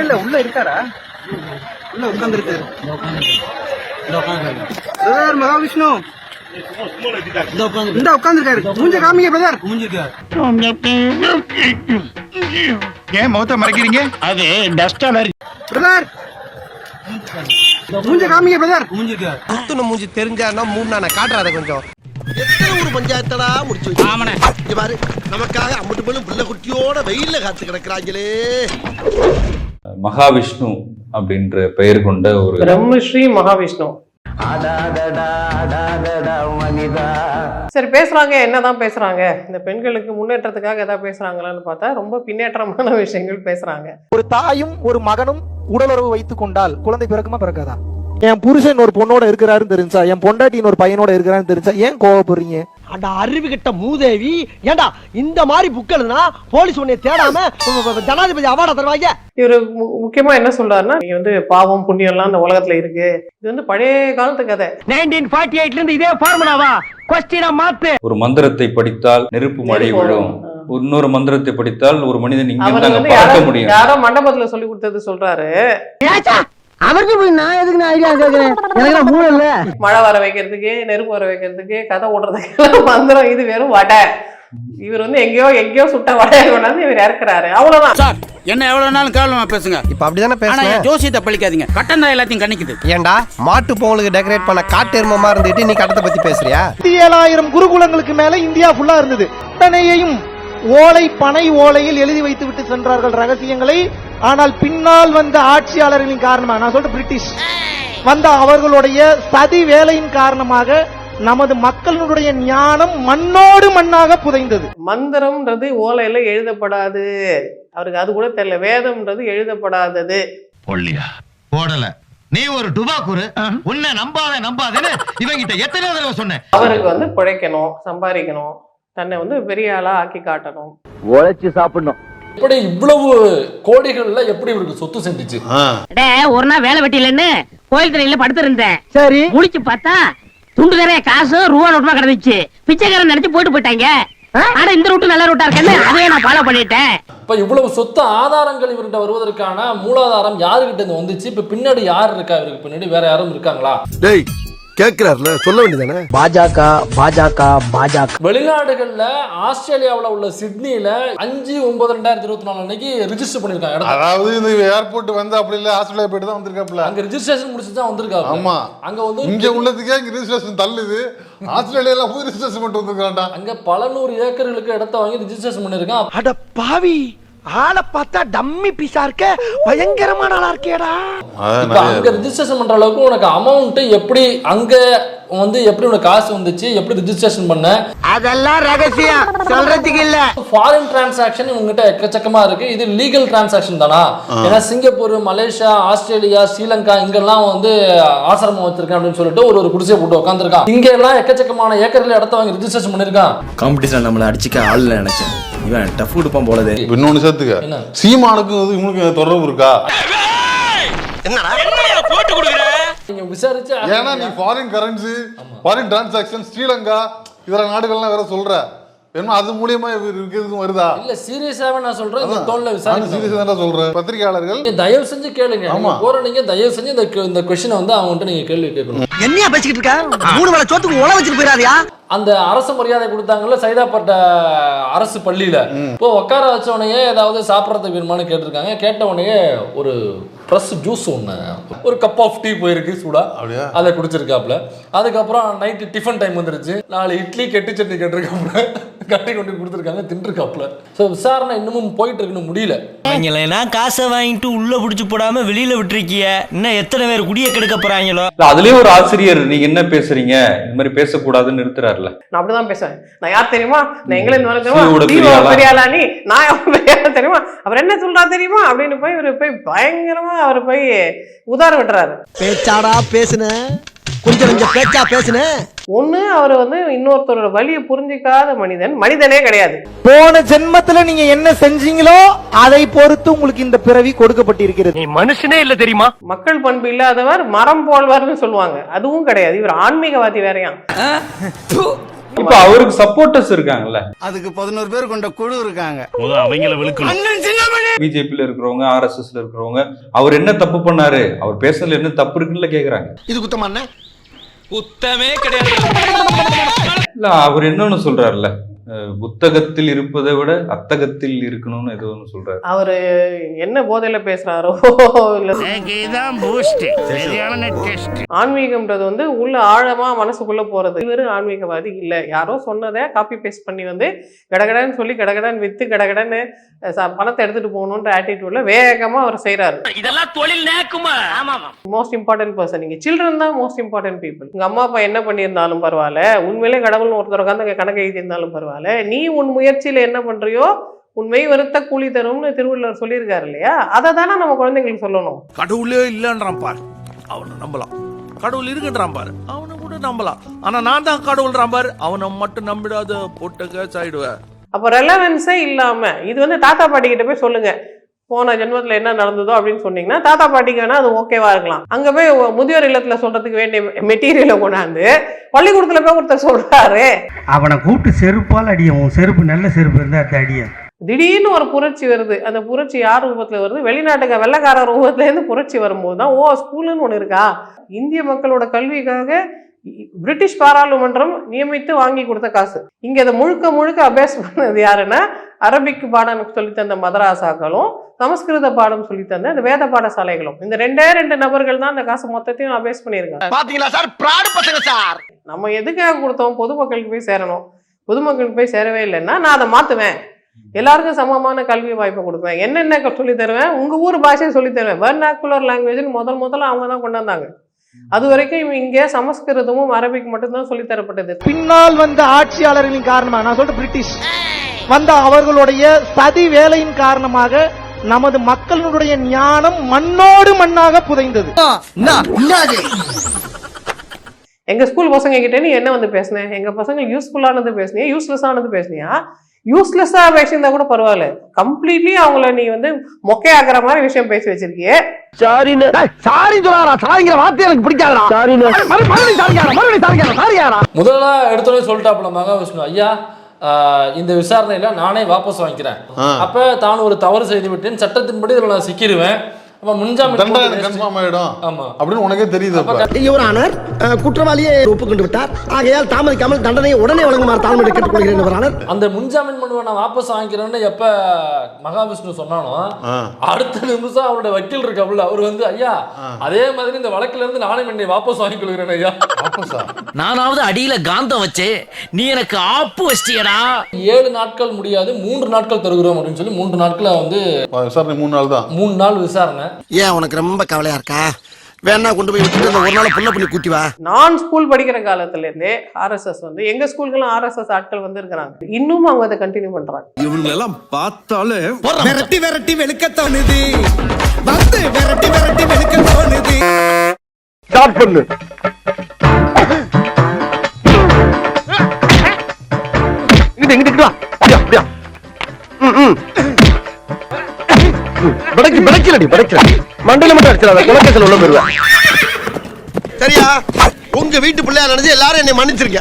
இல்ல உள்ள இருக்காரா? உள்ள உட்கார்ந்துருக்காரு. பிரதர் மகாவிஷ்ணு இந்த உட்கார்ந்துருக்காரு. மூஞ்ச காமிங்க பிரதர். ஏன் முகத்தை மறைக்கிறீங்க? அது டஸ்ட் அலர்ஜி. பிரதர் மூஞ்ச காமிங்க பிரதர். அத்துன மூஞ்சி தெரிஞ்சானா மூணான காட்டுறாத கொஞ்சம். எத்தனை ஒரு பஞ்சாயத்தடா முடிச்சு வச்சு. ஆமாண்ணே. இங்க பாரு, நமக்காக அம்பட்டு பெண்ணும் பிள்ளை குட்டியோட வெயில்ல காத்து கிடக்குறாங்களே. மகாவிஷ்ணு அப்படின்ற பெயர் கொண்ட ஒரு பிரம்மஸ்ரீ மகாவிஷ்ணு. சரி, பேசுறாங்க, என்னதான் பேசுறாங்க? இந்த பெண்களுக்கு முன்னேற்றத்துக்காக ஏதாவது பேசுறாங்களான்னு பார்த்தா ரொம்ப பின்னேற்றமான விஷயங்கள் பேசுறாங்க. ஒரு தாயும் ஒரு மகனும் உடலுறவு வைத்துக் கொண்டால் குழந்தை பிறக்குமா பிறக்காதா? என் புருஷன் ஒரு பொண்ணோட இருக்கிறாருன்னு தெரிஞ்சா, என் பொண்டாட்டின் ஒரு பையனோட இருக்கிறாருன்னு தெரிஞ்சா ஏன் கோவப்படுறீங்க? அந்த அறிவு கிட்ட மூதேவி, ஏண்டா இந்த மாதிரி புக்கல்னா போலீஸ் உன்னை தேடாம ஜனாதிபதி அவார்ட தருவாங்க. இவரு முக்கியமா என்ன சொல்றாருன்னா, நீங்க வந்து பாவம் புண்ணியம் எல்லாம் இந்த உலகத்துல இருக்கு, இது வந்து பழைய காலத்து கதை. 1948ல இருந்து இதே ஃபார்முலாவா? கொஸ்டினா மாத்து. ஒரு மந்திரத்தை படித்தால் நெருப்பு மழை விழும், இன்னொரு மந்திரத்தை படித்தால் ஒரு மனிதன் இங்க பார்க்க முடியும். யாரோ மண்டபத்துல சொல்லி கொடுத்தது சொல்றாரு. அவருக்கு போய் நான் எதுக்கு நான் ஐடியா கேக்குறேன்? எனக்கு மூளை இல்ல. மழை வர வைக்கிறதுக்கு, நெருப்பு வர வைக்கிறதுக்கு, கதை ஓடுறதுக்கு மந்திரம். இது வெறும் வடை. இவர் வந்து எங்கேயோ சுட்ட வடையை கொண்டாந்து இவர் இறக்குறாரு, அவ்வளவுதான். சார், என்ன எவ்வளவு நாளும் கேவலமா பேசுங்க. இப்ப அப்படிதானே பேசுறேன். ஜோசியத்தை பழிக்காதீங்க. கட்டம் தான் எல்லாத்தையும் கணிக்குது. ஏண்டா மாட்டு பொங்கலுக்கு டெக்கரேட் பண்ண காட்டு எருமமா இருந்துட்டு நீ கட்டத்தை பத்தி பேசுறியா? 7,000 குருகுலங்களுக்கு மேல இந்தியா ஃபுல்லா இருந்தது. அத்தனையையும் ஓலை பனை ஓலையில் எழுதி வைத்து விட்டு சென்றார்கள் ரகசியங்களை. ஆனால் பின்னால் வந்த ஆட்சியாளர்களின் காரணமாக, நான் சொல்ற பிரிட்டிஷ் வந்த அவர்களுடைய சதி வேலையின் காரணமாக நமது மக்களுடைய ஞானம் மண்ணோடு மண்ணாக புதைந்தது. மந்திரம்ன்றது ஓலையில எழுதப்படாது. அவருக்கு அது கூட தெரியல. வேதம்ன்றது எழுதப்படாதது. போடல. நீ ஒரு டுபாக்குரு. உன்னை நம்பாதேன்னு இவங்கிட்ட எத்தனை தடவை சொன்னேன். அவருக்கு வந்து பிழைக்கணும், சம்பாதிக்கணும், தன்னை வந்து பெரிய ஆளா ஆக்கி காட்டணும், உழைச்சு சாப்பிடணும். இப்படி இவ்வளவு கோடிகள்ல எப்படி இவருக்கு சொத்து செஞ்சுச்சு? ஒரு நாள் வேலை வெட்டிலன்னு கோயில் திரையில படுத்திருந்தேன். சரி, முடிச்சு பார்த்தா துண்டு நிறைய காசு ரூபா நோட்டுமா கிடந்துச்சு. பிச்சைக்காரன் நினைச்சு போயிட்டாங்க. ஆனா இந்த ரூட்டு நல்ல ரூட்டா இருக்கேன்னு அதையே நான் ஃபாலோ பண்ணிட்டேன். இப்ப இவ்வளவு சொத்து ஆதாரங்கள் இவர்கிட்ட வருவதற்கான மூலாதாரம் யாருகிட்ட இருந்து வந்துச்சு? இப்ப பின்னாடி யார் இருக்கா? இவருக்கு பின்னாடி வேற யாரும் இருக்காங்களா? டேய் கேக்குறாருல, சொல்ல வேண்டியதானே. பாஜக வெளிநாடுகள்ல ஆஸ்திரேலியாவுல உள்ள சிட்னில 5/9/2024 அன்னைக்கு ரிஜிஸ்டர் பண்ணிருக்காங்க. அதாவது இந்த ஏர்போர்ட் வந்து அப்படி இல்ல, ஆஸ்திரேலியா போயிட்டு தான் வந்திருக்காப்ல. அங்க ரிஜிஸ்ட்ரேஷன் முடிச்சு தான் வந்திருக்காங்க. ஆமா, அங்க வந்து இங்க உள்ளதுக்கே இங்க ரிஜிஸ்ட்ரேஷன் தள்ளுது. ஆஸ்திரேலியால போய் ரிஜிஸ்ட்ரேஷன் பண்ணிட்டு வந்திருக்கான்டா. அங்க பல நூறு ஏக்கர்களுக்கு இடத்த வாங்கி ரிஜிஸ்ட்ரேஷன் பண்ணிருக்கான். அட பாவி, ஆளை பார்த்தா டம்மி பீஸா இருக்க, பயங்கரமான ஆளா இருக்கேடா. அங்க ரிஜிஸ்ட்ரேஷன் பண்ற அளவுக்கு உனக்கு அமௌண்ட் எப்படி, அங்க வந்து எப்படி உனக்கு காசு வந்துச்சு, எப்படி ரிஜிஸ்ட்ரேஷன் பண்ண, அதெல்லாம் ரகசியம் சொல்றதுக்கு இல்ல. ஃபாரின் டிரான்சாக்ஷன் உங்ககிட்ட எக்கச்சக்கமா இருக்கு. இது லீகல் டிரான்சாக்ஷன் தானா? ஏன்னா சிங்கப்பூர், மலேசியா, ஆஸ்திரேலியா, ஸ்ரீலங்கா இங்கெல்லாம் வந்து ஆசிரமம் வச்சிருக்கேன் அப்படின்னு சொல்லிட்டு ஒரு குடிசையை போட்டு உட்காந்துருக்கான். இங்க எல்லாம் எக்கச்சக்கமான ஏக்கர்ல இடத்த வாங்கி ரிஜிஸ்ட்ரேஷன் பண்ணிருக்கான். காம்படிஷன் நம்மள அடிச்சுக்க ஆள் நினைச்சேன். இவன் டஃப் கொடுப்பான் போலதே. இன்னொன்னு சேர்த்துக்க, சீமானுக்கு இவனுக்கு தொடர்பு இருக்கா? என்னடா போட்டு கொடுக்குற? நீங்க விசாரிச்சு, ஏன்னா நீ foreign currency, foreign transaction, Sri Lanka இதர நாடுகள்லாம் வேற சொல்ற. என்ன அது மூலியமா இருக்கிறதுக்கும் வருதா? இல்ல, சீரியஸாவே நான் சொல்றேன். இந்த டோன்ல விசாரிச்சு சீரியஸா தான் சொல்றேன். பத்திரிகையாளர்கள் தயவு செஞ்சு கேளுங்க. போற நீங்க தயவு செஞ்சு இந்த क्वेश्चन வந்து அவங்ககிட்ட நீங்க கேள்வி கேட்கணும். என்னையா பேசிக்கிட்டு இருக்க? 3 வேளை சோத்துக்கு உழ வச்சிட்டு போயிடாதியா? அந்த அரசு மரியாதை கொடுத்தாங்கல்ல சைதாப்பட்ட அரசு பள்ளியில, இப்போ உட்கார வச்ச உடனே ஏதாவது சாப்பிட்றதுக்கு வேணுமான்னு கேட்டிருக்காங்க. கேட்ட உடனே ஒரு ஃப்ரெஷ் ஜூஸ் ஒன்று, ஒரு கப் ஆஃப் டீ போயிருக்கு சூடா, அதை குடிச்சிருக்காப்ல. அதுக்கப்புறம் நைட்டு டிஃபன் டைம் வந்துருச்சு. 4 இட்லி கெட்டி சட்னி கேட்டிருக்காப்ல, கட்டி கொண்டு கொடுத்துருக்காங்க, தின்றுருக்காப்ல. ஸோ விசாரணை இன்னமும் போயிட்டு இருக்குன்னு முடியல. காசை வாங்கிட்டு உள்ள புடிச்சு போடாம வெளியில விட்டுருக்கிய, இன்னும் எத்தனை பேர் குடிய கெடுக்க போறாங்களோ. அதுலயே ஒரு ஆசிரியர், நீங்க என்ன பேசுறீங்க, இந்த மாதிரி பேசக்கூடாதுன்னு நிறுத்துறாருல. நான் அப்படிதான் பேசுவேன். நான் யார் தெரியுமா? நான் எங்கிலிருந்து வர தெரியுமா? பெரியாளா நீ? நான் பெரியாளா தெரியுமா? அவர் என்ன சொல்றா தெரியுமா அப்படின்னு போய் இவரு போய் பயங்கரமா அவர் போய் உதார விட்டுறாரு. பேச்சாடா பேசுன, கொஞ்சம் பேச்சா பேசுன. ஒண்ணு, அவர் வந்து இன்னொருத்தரோட வலியை புரிஞ்சிக்காத மனிதனே கிடையாது. போன ஜென்மத்துல நீங்க என்ன செஞ்சீங்களோ அதை பொறுத்து உங்களுக்கு இந்த பிறவி கொடுக்கப்பட்டிருக்கிறது. நீ மனுஷனே இல்ல தெரியுமா? மக்கள் பண்பு இல்லாதவர் மரம் போல்வார்னு சொல்லுவாங்க. அதுவும் கிடையாது. இவர் ஆன்மீகவாதி வேறையாம். இப்ப அவருக்கு சப்போர்ட்டர்ஸ் இருக்காங்கல்ல, அதுக்கு 11 பேர் கொண்ட குழு இருக்காங்க. பிஜேபியில இருக்கிறவங்க, RSSல இருக்கிறவங்க, அவர் என்ன தப்பு பண்ணாரு, அவர் பேசுறதுல என்ன தப்பு இருக்குன்னு கேக்குறாங்க. இது குத்தமா என்ன? குத்தமே கிடையாது. இல்ல அவர் என்னன்னு சொல்றாருல்ல, புத்தகத்தில் இருப்பதை விட அத்தகத்தில் இருக்கணும்னு ஏதோ ஒன்று சொல்றாரு. அவரு என்ன போதையில பேசுறாரோ இல்ல, ஆன்மீகம்ன்றது வந்து உள்ள ஆழமா மனசுக்குள்ள போறது. இவரு ஆன்மீகவாதி இல்ல, யாரோ சொன்னதை காப்பி பேஸ்ட் பண்ணி வந்து கடகடன்னு சொல்லி கடகடன்னு வித்து கடகடன்னு பணத்தை எடுத்துட்டு போகணுன்ற ஆட்டிடியூட்ல வேகமா அவர் செய்யறாரு. இதெல்லாம் தொழில் நேக்குமா? Most important person. நீங்க சில்ட்ரன் தான் மோஸ்ட் இம்பார்ட்டன்ட் பீப்புள். உங்க அம்மா அப்பா என்ன பண்ணியிருந்தாலும் பரவாயில்ல, உண்மையிலே கடவுள்னு ஒருத்தர் உட்காந்து கணக்கு எழுதி இருந்தாலும் பரவாயில்ல, நீ உன் முயற்சியில என்ன பண்றியோ உண்மை வருத்த கூலி தரும்னு திருவள்ளுவர் சொல்லியிருக்காரு இல்லையா? அதை தானே நம்ம குழந்தைங்களுக்கு சொல்லணும். கடவுளே இல்லைன்றான் பாரு, அவனை நம்பலாம். கடவுள் இருக்குன்றான் பாரு, அவனை கூட நம்பலாம். ஆனா நான் தான் கடவுள்றான் பாரு, அவனை மட்டும் நம்பிடாத, போட்டுக்க சாயிடுவேன். அப்போ ரெலவென்ஸே இல்லாம இது வந்து தாத்தா பாட்டி கிட்ட போய் சொல்லுங்க, போன ஜென்மத்துல என்ன நடந்ததோ அப்படின்னு சொன்னீங்கன்னா தாத்தா பாட்டிக்கு வேணா அது ஓகேவா இருக்கலாம். அங்க போய் முதியோர் இல்லத்துல சொல்றதுக்கு வேண்டிய மெட்டீரியலை கொண்டாந்து பள்ளிக்கூடத்துல போய் ஒருத்தர் சொல்றாரு, அவனை கூப்பிட்டு செருப்பால் அடியும். உன் செருப்பு நல்ல செருப்பு இருந்தா அது அடியும். திடீர்னு ஒரு புரட்சி வருது. அந்த புரட்சி யார் ரூபத்துல வருது? வெளிநாட்டுக்கு வெள்ளைக்கார ரூபத்துல இருந்து புரட்சி வரும்போது தான் ஓ ஸ்கூலுன்னு ஒண்ணு இருக்கா. இந்திய மக்களோட கல்விக்காக பிரிட்டிஷ் பாராளுமன்றம் நியமித்து வாங்கி கொடுத்த காசு. இங்க அதை முழுக்க முழுக்க அபேஸ் பண்ணது யாருன்னா, அரபிக் பாடம் சொல்லி தந்த மதராசாக்களும் சமஸ்கிருத பாடம் சொல்லி தந்த அந்த வேத பாடசாலைகளும். இந்த ரெண்டு நபர்கள் தான் அந்த காசு மொத்தத்தையும் அபேஸ் பண்ணியிருக்காங்க. பாத்தீங்களா சார், பிராடு பசங்க சார். நம்ம எதுக்காக கொடுத்தோம்? பொதுமக்களுக்கு போய் சேரணும். பொதுமக்களுக்கு போய் சேரவே இல்லைன்னா நான் அதை மாத்துவேன், எல்லாருக்கும் சமமான கல்வி வாய்ப்பை கொடுப்பேன், என்னென்ன சொல்லி தருவேன், உங்க ஊர் பாஷையை சொல்லி தருவேன். வெர்னாக்குலர் லாங்குவேஜ்னு முதல்ல அவங்க தான் கொண்டு வந்தாங்க. அது வரைக்கும் இங்கே சமஸ்கிருதமும் அரபிக் மட்டும்தான் சொல்லி தரப்பட்டது. பின்னால் வந்த ஆட்சியாளர்களின் காரணமாக, நான் சொல்றேன் பிரிட்டிஷ் வந்த அவர்களுடைய சதி வேலையின் காரணமாக நமது மக்களுடைய ஞானம் மண்ணோடு மண்ணாக புதைந்தது. எங்க ஸ்கூல் பசங்க கிட்ட நீ என்ன வந்து பேசினேன்? எங்க பசங்க யூஸ்ஃபுல்லானது பேசினியா, யூஸ்லெஸ் ஆனது பேசினியா? யூஸ்லெஸ்ஸா பேசியிருந்தா கூட பரவாயில்ல, கம்ப்ளீட்லி அவங்கள நீ வந்து மொக்கையாக்குற மாதிரி விஷயம் பேசி வச்சிருக்கியே. முதல்ல எடுத்தோடனே சொல்லிட்டாப்புல மகாவிஷ்ணு ஐயா, இந்த விசாரணையில நானே வாபஸ் வாங்கிக்கிறேன். அப்ப தான் ஒரு தவறு செய்து விட்டேன், சட்டத்தின்படி இதுல நான் சிக்கிடுவேன், உனக்கே தெரியுது. குற்றவாளியை ஒப்புக்கொண்டு விட்டார், ஆகையால் தாமதிக்காமல் தண்டனையை உடனே வழங்குமாறு தாழ்மையை கேட்டுக்கொள்கிறேன். அந்த முன்ஜாமீன் மனுவை நான் வாபஸ் வாங்கிக்கிறேன்னு எப்ப மகாவிஷ்ணு சொன்னானோ, அடுத்த நிமிஷம் அவருடைய வக்கீல் இருக்காப்புல அவர் வந்து ஐயா அதே மாதிரி இந்த வழக்குல இருந்து நானே என்னை வாபஸ் வாங்கிக் கொள்கிறேன் ஐயா. நானாவது அடியில காந்தம் வச்சு நீ எனக்கு ஆப்பு வச்சிட்டியடா. 7 நாட்கள் முடியாது, 3 நாட்கள் தருகிறோம் அப்படின்னு சொல்லி 3 நாட்கள வந்து விசாரணை 3 நாள் தான். 3 நாள் விசாரணை. ஏன் உனக்கு ரொம்ப கவலையா இருக்கா? வேணா கொண்டு போய் விட்டுட்டு ஒரு நாள் புள்ள பண்ணி கூட்டி வா. நான் ஸ்கூல் படிக்கிற காலத்துல இருந்தே RSS வந்து எங்க ஸ்கூல்களும் RSS ஆட்கள் வந்து இருக்கிறாங்க. இன்னும் அவங்க அதை கண்டினியூ பண்றாங்க. இவங்க எல்லாம் பார்த்தாலே விரட்டி விரட்டி வெளுக்க தோணுது, வந்து விரட்டி விரட்டி வெளுக்க தோணுது. ஸ்டார்ட் பண்ணு. இங்கிட்டு வா. அப்படியா மண்டல மட்டும் அடிச்சிடாத, குலக்கேசல் உள்ள போயிருவேன். சரியா? உங்க வீட்டு பிள்ளையா நினைச்சு எல்லாரும் என்னை மன்னிச்சிருக்க.